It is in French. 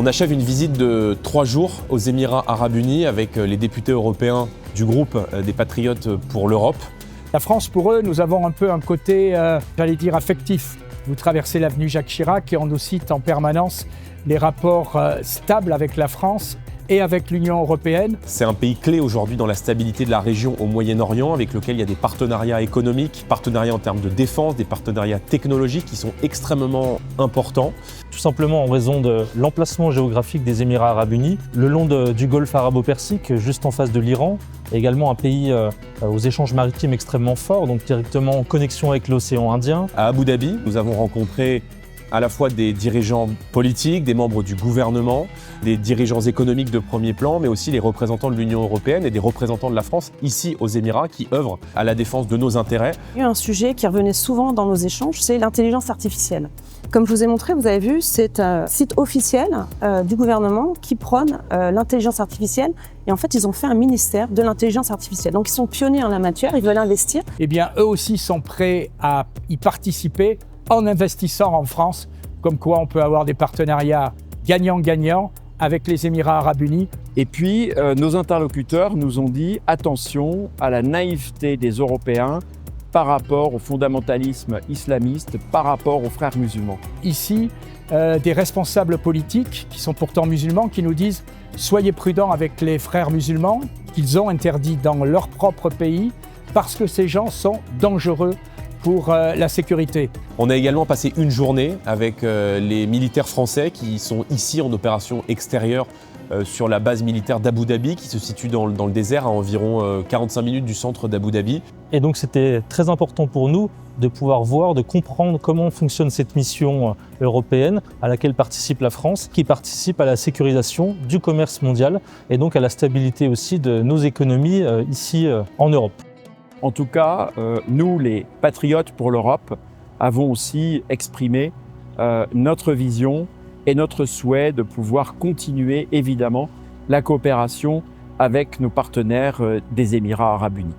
On achève une visite de 3 jours aux Émirats Arabes Unis avec les députés européens du groupe des Patriotes pour l'Europe. La France, pour eux, nous avons un peu un côté, affectif. Vous traversez l'avenue Jacques Chirac et on nous cite en permanence les rapports stables avec la France et avec l'Union européenne. C'est un pays clé aujourd'hui dans la stabilité de la région au Moyen-Orient, avec lequel il y a des partenariats économiques, partenariats en termes de défense, des partenariats technologiques qui sont extrêmement importants. Tout simplement en raison de l'emplacement géographique des Émirats Arabes Unis, le long du golfe arabo-persique, juste en face de l'Iran, également un pays aux échanges maritimes extrêmement forts, donc directement en connexion avec l'océan Indien. À Abu Dhabi, nous avons rencontré à la fois des dirigeants politiques, des membres du gouvernement, des dirigeants économiques de premier plan, mais aussi les représentants de l'Union européenne et des représentants de la France ici aux Émirats qui œuvrent à la défense de nos intérêts. Il y a un sujet qui revenait souvent dans nos échanges, c'est l'intelligence artificielle. Comme je vous ai montré, vous avez vu, c'est un site officiel du gouvernement qui prône l'intelligence artificielle. Et en fait, ils ont fait un ministère de l'intelligence artificielle. Donc, ils sont pionniers en la matière, ils veulent investir. Eh bien, eux aussi sont prêts à y participer en investissant en France, comme quoi on peut avoir des partenariats gagnant-gagnant avec les Émirats Arabes Unis. Et puis, nos interlocuteurs nous ont dit attention à la naïveté des Européens par rapport au fondamentalisme islamiste, par rapport aux frères musulmans. Ici, des responsables politiques qui sont pourtant musulmans qui nous disent « Soyez prudents avec les frères musulmans qu'ils ont interdits dans leur propre pays parce que ces gens sont dangereux pour la sécurité. » On a également passé une journée avec les militaires français qui sont ici en opération extérieure sur la base militaire d'Abu Dhabi qui se situe dans le désert à environ 45 minutes du centre d'Abu Dhabi. Et donc c'était très important pour nous de pouvoir voir, de comprendre comment fonctionne cette mission européenne à laquelle participe la France, qui participe à la sécurisation du commerce mondial et donc à la stabilité aussi de nos économies ici en Europe. En tout cas, nous, les Patriotes pour l'Europe, avons aussi exprimé notre vision et notre souhait de pouvoir continuer, évidemment, la coopération avec nos partenaires des Émirats Arabes Unis.